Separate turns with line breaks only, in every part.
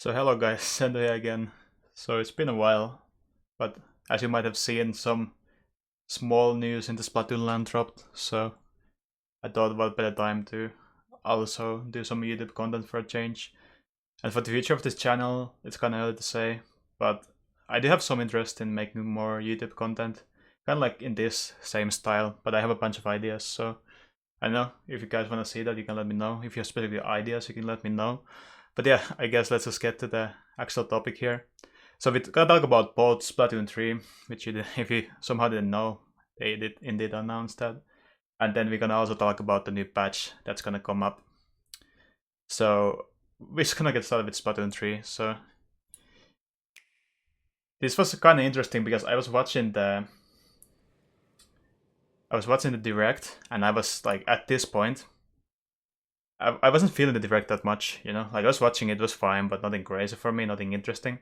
So hello guys, Sendo here again. So it's been a while, but as you might have seen, some small news in the Splatoon land dropped, so I thought what better time to also do some YouTube content for a change. And for the future of this channel, it's kinda early to say, but I do have some interest in making more YouTube content, kinda like in this same style, but I have a bunch of ideas, so I don't know, if you guys wanna see that, you can let me know. If you have specific ideas, you can let me know. But yeah, I guess let's just get to the actual topic here. So we're gonna talk about both Splatoon 3, which if you somehow didn't know, they did indeed announce that. And then we're gonna also talk about the new patch that's gonna come up. So we're just gonna get started with Splatoon 3. So this was kind of interesting because I was watching the direct, and I was like, at this point, I wasn't feeling the direct that much, you know? Like, I was watching it, was fine, but nothing crazy for me, nothing interesting.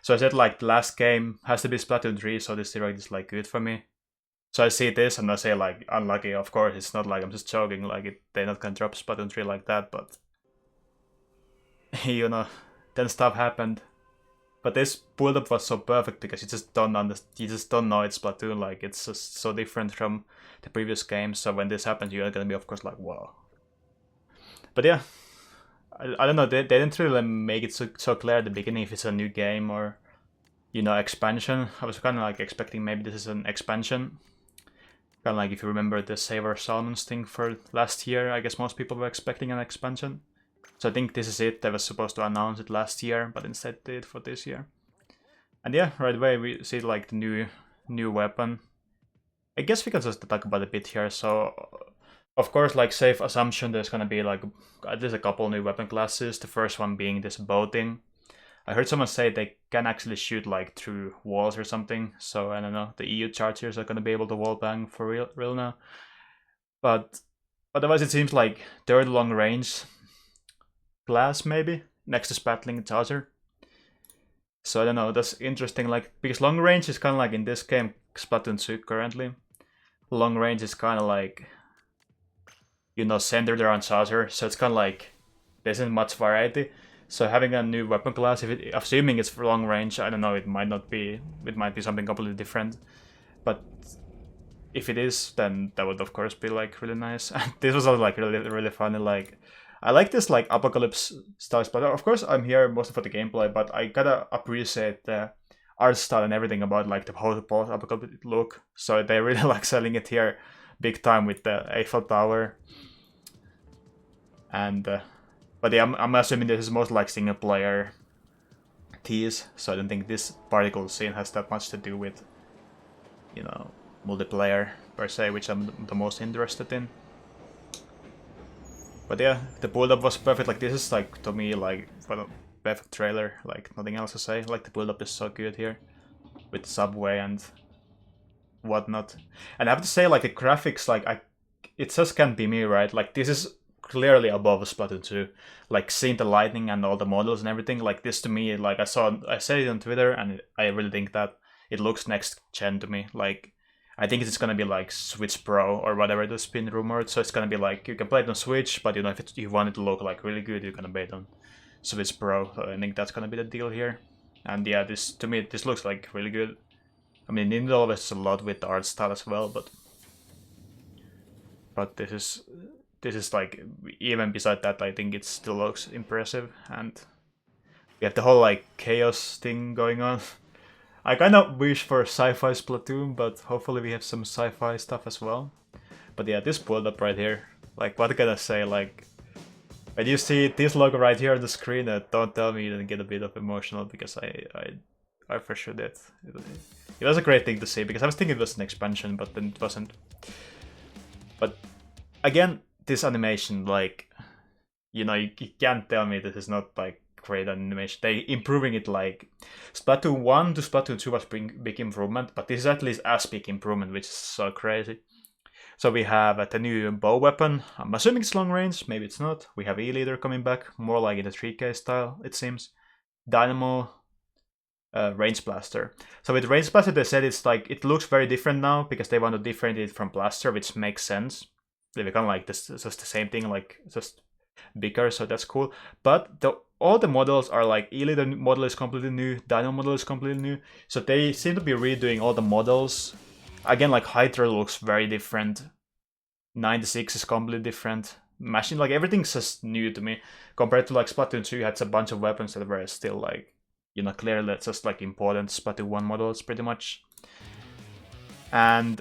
So I said, like, the last game has to be Splatoon 3, so this direct is, like, good for me. So I see this, and I say, like, unlucky, of course, it's not like I'm just joking, like, they're not gonna drop Splatoon 3 like that, but... you know, then stuff happened. But this build-up was so perfect, because you just don't know it's Splatoon, like, it's just so different from the previous games, so when this happens, you're gonna be, of course, like, wow. But yeah, I don't know, they didn't really make it so clear at the beginning if it's a new game or, you know, expansion. I was kind of like expecting maybe this is an expansion. Kind of like if you remember the Savor Salmons thing for last year, I guess most people were expecting an expansion. So I think this is it. They were supposed to announce it last year, but instead did for this year. And yeah, right away we see like the new weapon. I guess we can just talk about it a bit here. So of course, like, safe assumption, there's gonna be like at least a couple new weapon classes. The first one being this bow thing. I heard someone say they can actually shoot like through walls or something. So I don't know. The EU chargers are gonna be able to wallbang for real now. But otherwise, it seems like third long range class maybe next to Spatling charger. So I don't know. That's interesting. Like, because long range is kind of like in this game Splatoon 2 currently. Long range is kind of like, you know, centered around Saucer, so it's kind of like there isn't much variety. So having a new weapon class, assuming it's for long range, I don't know, it might be something completely different. But if it is, then that would of course be like really nice. This was also like really funny. Like, I like this like apocalypse style Splatoon. Of course, I'm here mostly for the gameplay, but I gotta appreciate the art style and everything about like the post-apocalyptic look. So they really like selling it here big time with the Eiffel Tower. And but yeah, I'm assuming this is most like single player tease, so I don't think this particle scene has that much to do with, you know, multiplayer per se, which I'm the most interested in. But yeah, the build-up was perfect. Like, this is like, to me, like, what a perfect trailer, like nothing else to say. Like, the build-up is so good here with Subway and whatnot. And I have to say, like, the graphics, like, it just can't be me, right? Like, this is clearly above Splatoon 2. Like, seeing the lighting and all the models and everything, like, this to me, like, I said it on Twitter, and I really think that it looks next gen to me. Like, I think it's gonna be like Switch Pro or whatever it has been rumored. So it's gonna be like, you can play it on Switch, but you know, if you want it to look like really good, you're gonna play it on Switch Pro. So I think that's gonna be the deal here. And yeah, this, to me, this looks like really good. I mean, Nintendo always does a lot with the art style as well, but this is like, even beside that, I think it still looks impressive. And we have the whole like chaos thing going on. I kind of wish for sci-fi Splatoon, but hopefully we have some sci-fi stuff as well. But yeah, this build up right here, like, what can I say? Like, when you see this logo right here on the screen, don't tell me you didn't get a bit of emotional, because I for sure did. It was a great thing to see, because I was thinking it was an expansion, but then it wasn't. But again, this animation, like, you know, you can't tell me this is not like great animation. They improving it, like Splatoon 1 to Splatoon 2 was big improvement, but this is at least as big improvement, which is so crazy. So we have the new bow weapon. I'm assuming it's long range, maybe it's not. We have E-Leader coming back, more like in the 3K style, it seems. Dynamo, Range Blaster. So with Range Blaster, they said it's like, it looks very different now, because they want to differentiate it from Blaster, which makes sense. They become like this, just the same thing, like just bigger, so that's cool. But the all the models are like Ely, the model is completely new, Dino model is completely new. So they seem to be redoing all the models. Again, like Hydra looks very different. 96 is completely different. Machine, like everything's just new to me. Compared to like Splatoon 2, you had a bunch of weapons that were still like, you know, clearly that's just like important Splatoon 1 models pretty much. And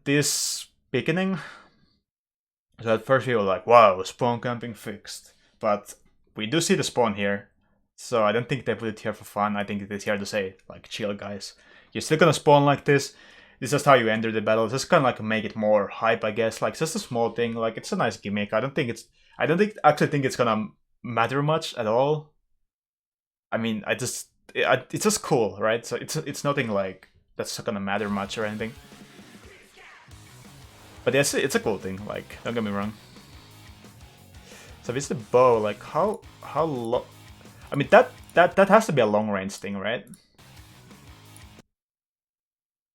this beginning, so at first we were like, wow, spawn camping fixed. But we do see the spawn here. So I don't think they put it here for fun. I think it is here to say, like, chill guys. You're still gonna spawn like this. This is just how you enter the battle. Just kind of like make it more hype, I guess. Like, it's just a small thing. Like, it's a nice gimmick. I don't actually think it's gonna matter much at all. I mean, it's just cool, right? So it's nothing like that's gonna matter much or anything. But yes, it's a cool thing. Like, don't get me wrong. So with the bow, like how long? I mean that has to be a long range thing, right?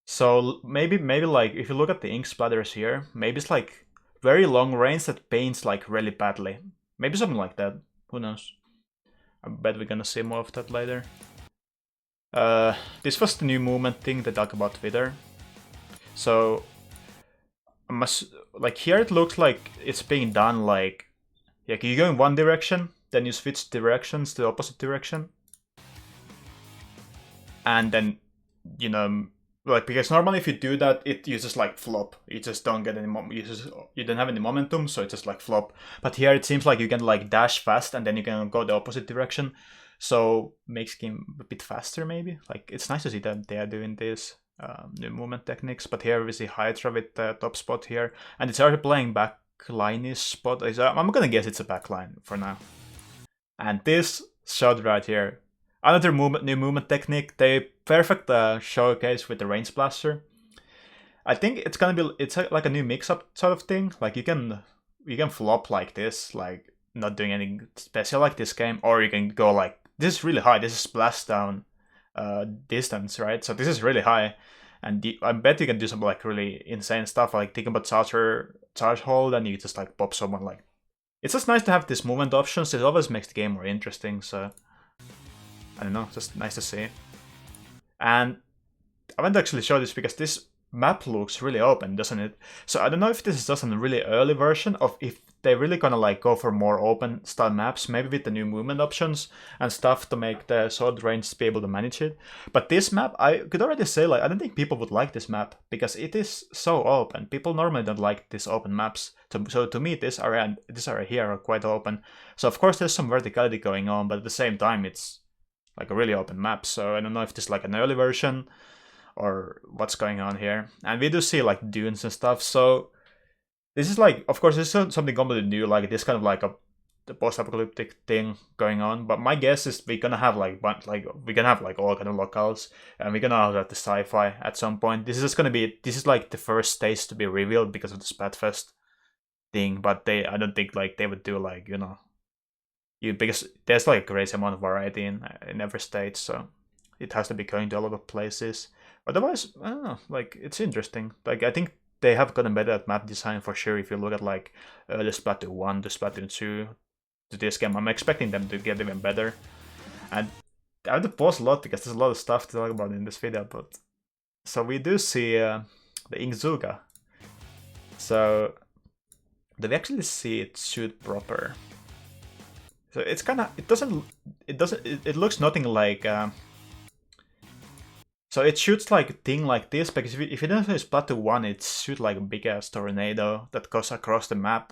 So maybe like if you look at the ink splatters here, maybe it's like very long range that paints like really badly. Maybe something like that. Who knows? I bet we're gonna see more of that later. This was the new movement thing they talk about Twitter. So like here it looks like it's being done like you go in one direction, then you switch directions to the opposite direction, and then you know, like because normally if you do that, you just like flop. You just don't get any you don't have any momentum, so it just like flop. But here it seems like you can like dash fast, and then you can go the opposite direction, so makes game a bit faster maybe. Like it's nice to see that they are doing this. New movement techniques, but here we see Hydra with the top spot here, and it's already playing backline-ish spot. I'm gonna guess it's a backline for now. And this shot right here, another new movement technique. They perfect showcase with the range blaster. I think it's gonna be like a new mix-up sort of thing. Like you can flop like this, like not doing anything special like this game, or you can go like this is really high. This is splashdown distance, right? So this is really high, and I bet you can do some like really insane stuff, like think about charge hold, and you just like pop someone. Like it's just nice to have these movement options. It always makes the game more interesting. So I don't know, just nice to see. And I want to actually show this because this map looks really open, doesn't it? So I don't know if this is just a really early version of if they're really gonna like go for more open style maps, maybe with the new movement options and stuff to make the sword range be able to manage it. But this map, I could already say like I don't think people would like this map because it is so open. People normally don't like these open maps. So to me, this area here are quite open. So of course there's some verticality going on, but at the same time it's like a really open map. So I don't know if this is like an early version or what's going on here. And we do see like dunes and stuff. So this is like, of course, this is something completely new. Like this kind of like the post-apocalyptic thing going on. But my guess is we're gonna have like all kind of locales, and we're gonna have the sci-fi at some point. This is like the first stage to be revealed because of the Splatfest thing. But I don't think like they would do like because there's like a crazy amount of variety in every stage, so it has to be going to a lot of places. Otherwise, I don't know, like it's interesting. Like I think they have gotten better at map design for sure. If you look at like early Splatoon 1 to Splatoon 2 to this game, I'm expecting them to get even better. And I have to pause a lot because there's a lot of stuff to talk about in this video. But so we do see the Inkzuga. So do we actually see it shoot proper? So it's kind of it looks nothing like. So it shoots like a thing like this, because if you don't use Splatoon 1, it shoots like a big ass tornado that goes across the map.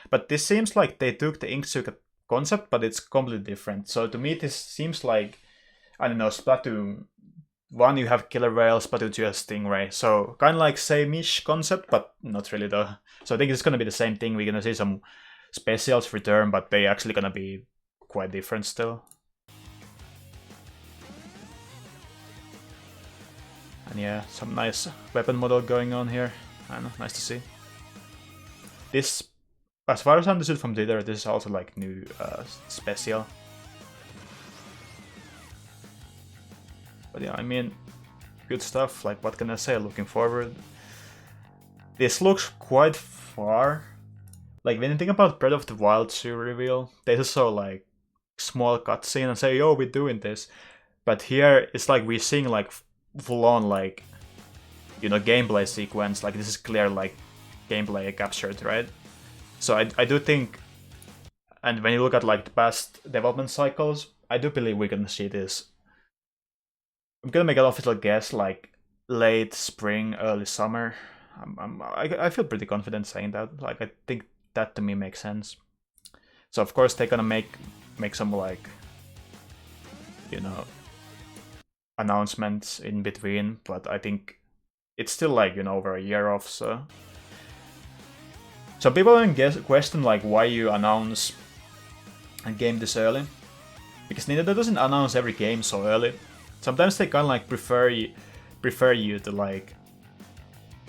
But this seems like they took the Inkzuka concept, but it's completely different. So to me, this seems like, I don't know, Splatoon 1 you have Killer Whale, Splatoon 2 has Stingray. So kind of like same-ish concept, but not really though. So I think it's gonna be the same thing. We're gonna see some specials return, but they actually gonna be quite different still. And yeah, some nice weapon model going on here. I don't know, nice to see. This, as far as I understood from Twitter, this is also like new special. But yeah, I mean, good stuff. Like, what can I say? Looking forward. This looks quite far. Like, when you think about Breath of the Wild 2 reveal, this is so like small cutscene and say, "Yo, we're doing this." But here it's like we're seeing like full on like, you know, gameplay sequence. Like this is clear like gameplay captured, right? So I do think, and when you look at like the past development cycles, I do believe we're gonna see this. I'm gonna make an official guess like late spring, early summer. I feel pretty confident saying that. Like I think that to me makes sense. So of course they're gonna make some like, you know, announcements in between, but I think it's still like, you know, over a year off. So people can question like why you announce a game this early, because Nintendo doesn't announce every game so early. Sometimes they kind of like prefer you to like,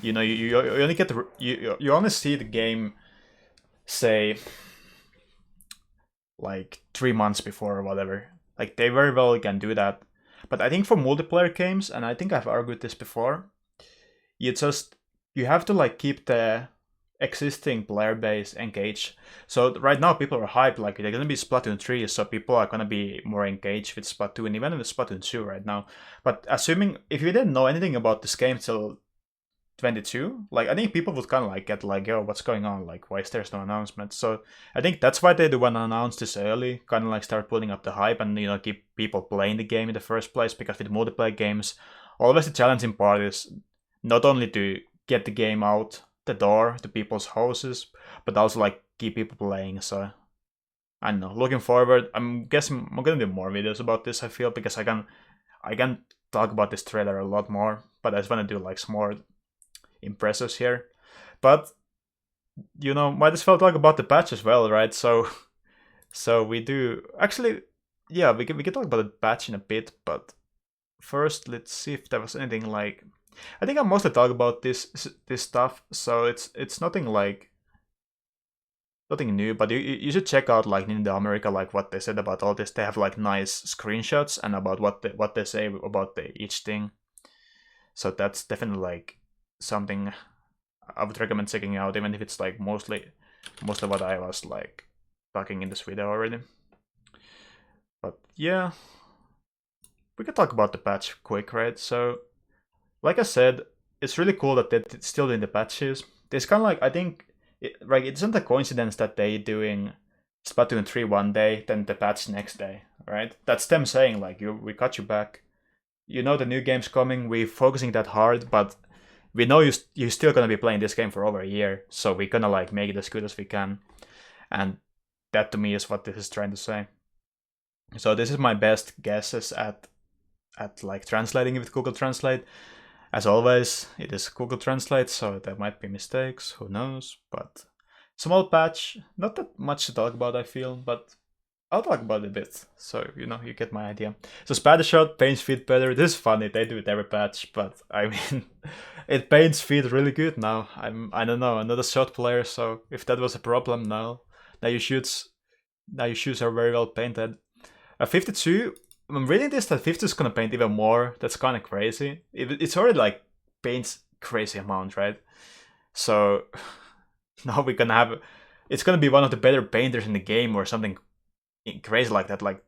you know, you only get you only see the game, say, like 3 months before or whatever. Like they very well can do that. But I think for multiplayer games, and I think I've argued this before, you have to like keep the existing player base engaged. So right now people are hyped, like they're gonna be Splatoon 3, so people are gonna be more engaged with Splatoon, even with Splatoon 2 right now. But assuming if you didn't know anything about this game till 22, like I think people would kind of like get like, yo, what's going on? Like, why is there no announcement? So I think that's why they do want to announce this early, kind of like start putting up the hype and, you know, keep people playing the game in the first place. Because with multiplayer games, always the challenging part is not only to get the game out the door to people's houses, but also like keep people playing. So I don't know. Looking forward, I'm guessing I'm gonna do more videos about this. I feel, because I can talk about this trailer a lot more, but I just want to do like some more impressors here. But you know, might as well talk about the patch as well, right? So we do actually, yeah, we can talk about the patch in a bit, but first let's see if there was anything like, I think I mostly talk about this stuff, so it's nothing like nothing new, but you should check out like Nintendo America, like what they said about all this. They have like nice screenshots and about what they say about each thing. So that's definitely like something I would recommend checking out, even if it's like mostly what I was like talking in this video already. But yeah, we can talk about the patch quick, right? So like I said, it's really cool that they're still doing the patches. There's kind of like, I think, right, it isn't a coincidence that they're doing Splatoon 3 one day, then the patch next day, right? That's them saying like, we got you back. You know the new game's coming, we're focusing that hard, but we know you're still gonna be playing this game for over a year, so we're gonna like make it as good as we can. And that to me is what this is trying to say. So this is my best guesses at like translating it with Google Translate. As always, it is Google Translate, so there might be mistakes, who knows, but small patch, not that much to talk about, I feel, but I'll talk about it a bit, so you know, you get my idea. So Spatter Shot paints feet better. This is funny, they do it every patch, but I mean, it paints feet really good now. I don't know, I'm not a shot player, so if that was a problem now your shoes are very well painted. 52, I'm reading this that 50 is gonna paint even more. That's kind of crazy. It's already like paints crazy amount, right? So now we're gonna have, it's gonna be one of the better painters in the game or something crazy like that. Like,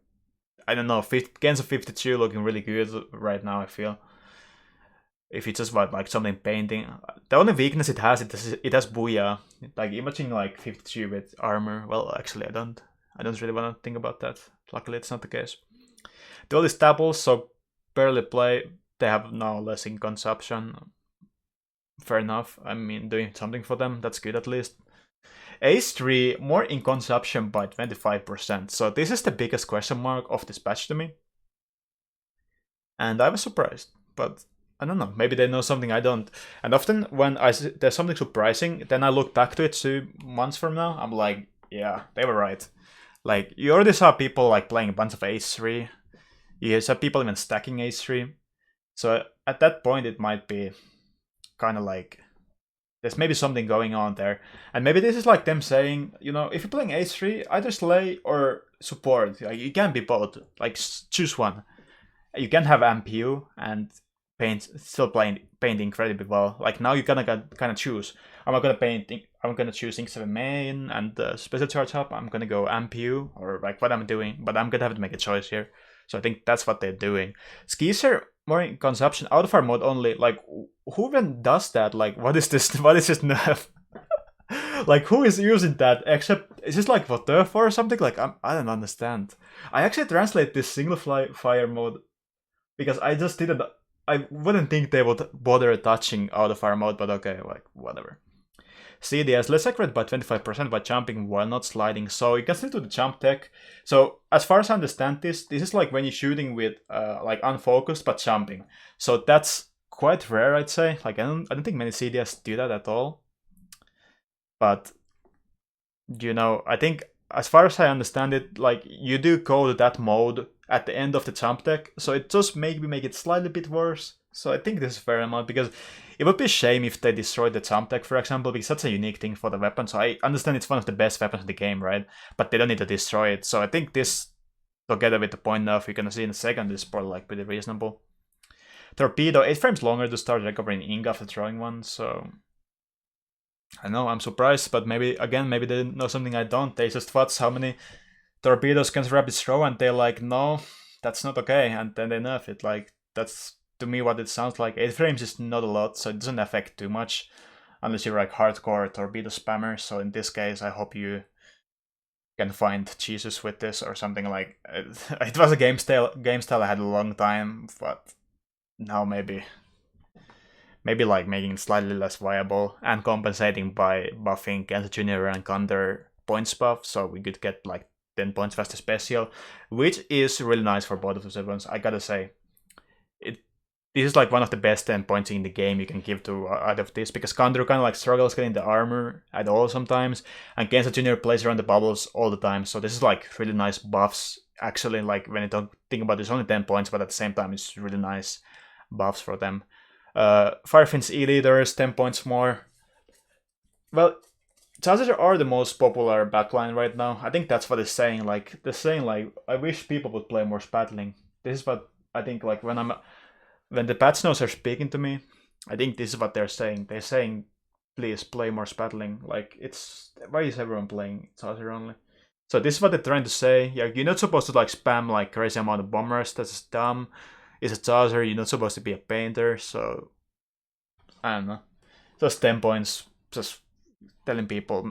I don't know, Genzo 52 looking really good right now, I feel. If you just want like something painting, the only weakness it has has Booyah. Like imagine like 52 with armor. Well, actually I don't really want to think about that. Luckily it's not the case. The only staples, so barely play. They have now less in consumption. Fair enough. I mean, doing something for them, that's good at least. Ace 3, more in consumption by 25%. So this is the biggest question mark of this patch to me. And I was surprised, but I don't know. Maybe they know something I don't. And often when there's something surprising, then I look back to it 2 months from now. I'm like, yeah, they were right. Like, you already saw people like playing a bunch of Ace 3. You saw people even stacking Ace 3. So at that point, it might be kind of like, there's maybe something going on there. And maybe this is like them saying, you know, if you're playing Ace 3, either slay or support. Like, you can't be both. Like, choose one. You can have MPU, and paint incredibly well. Like now you kind of choose. Am I gonna paint? I'm gonna choose Ink 7 main and special charge up. I'm gonna go AMPU or like what I'm doing, but I'm gonna have to make a choice here. So I think that's what they're doing. Skis are more in consumption out of our mode only. Like who even does that? Like what is this? What is this nerf? Like who is using that? Except is this like for turf or something? Like I don't understand. I actually translate this single fire mode because I just didn't. I wouldn't think they would bother touching out of our mode, but okay, like whatever. CDS, less accurate by 25% by jumping while not sliding, so you can still do the jump tech. So as far as I understand this is like when you're shooting with like unfocused but jumping. So that's quite rare, I'd say. Like I don't think many CDS do that at all. But I think as far as I understand it, like you do code that mode at the end of the jump tech, so it just maybe make it slightly bit worse. So I think this is fair amount because it would be a shame if they destroyed the jump tech, for example, because that's a unique thing for the weapon. So I understand it's one of the best weapons in the game, right? But they don't need to destroy it. So I think this, together with the point nerf you're gonna see in a second, is probably like pretty reasonable. Torpedo, 8 frames longer to start recovering ink after throwing one, so I know, I'm surprised, but maybe they didn't know something I don't. They just thought how many torpedoes can rapid throw, and they're like, no, that's not okay, and then they nerf it. Like, that's, to me, what it sounds like. 8 frames is not a lot, so it doesn't affect too much, unless you're like hardcore torpedo spammer, so in this case, I hope you can find Jesus with this, or something like, it was a game style I had a long time, but now maybe like making it slightly less viable and compensating by buffing Kenzo Jr. and Counter points buff, so we could get like 10 points faster special, which is really nice for both of those weapons. I gotta say, this is like one of the best 10 points in the game you can give to out of this, because Counter kind of like struggles getting the armor at all sometimes, and Kenzo Jr. plays around the bubbles all the time, so this is like really nice buffs. Actually, like when you don't think about it, it's only 10 points, but at the same time, it's really nice buffs for them. Firefin's E-leaders, 10 points more. Well, Chargers are the most popular backline right now. I think that's what they're saying. Like, I wish people would play more Spatling. This is what I think, like, when the patch notes are speaking to me, I think this is what they're saying. They're saying, please play more Spatling. Like, why is everyone playing Charger only? So this is what they're trying to say. Yeah, you're not supposed to, like, spam, like, crazy amount of bombers. That's dumb. It's a Charger, you're not supposed to be a painter, so I don't know. Just 10 points, just telling people,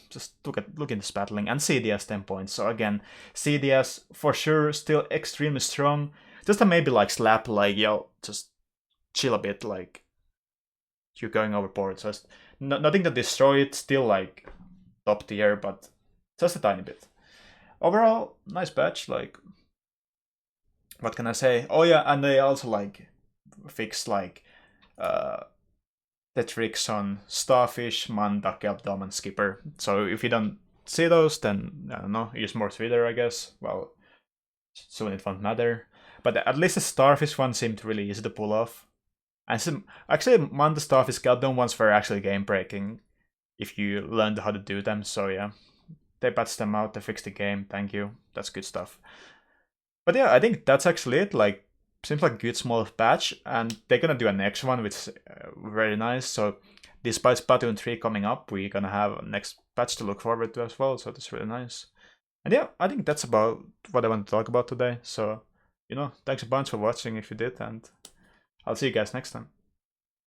just look into Spatling, and CDS 10 points. So again, CDS for sure still extremely strong. Just to maybe like slap, like, yo, just chill a bit, like you're going overboard. Just nothing to destroy it, still like top tier, but just a tiny bit. Overall, nice patch, like, what can I say? Oh yeah, and they also like fixed like the tricks on Starfish, Manda, Kelpdom, and Skipper. So if you don't see those, then I don't know, use more Twitter, I guess. Well, soon it won't matter. But at least the Starfish one seemed really easy to pull off. And actually, Manda, Starfish, Kelpdom ones were actually game breaking if you learned how to do them. So yeah, they patched them out, they fixed the game. Thank you. That's good stuff. But yeah, I think that's actually it. Like, seems like a good small patch, and they're gonna do a next one, which is very nice. So despite Splatoon 3 coming up, we're gonna have a next patch to look forward to as well, so that's really nice. And yeah, I think that's about what I want to talk about today. So, thanks a bunch for watching if you did, and I'll see you guys next time.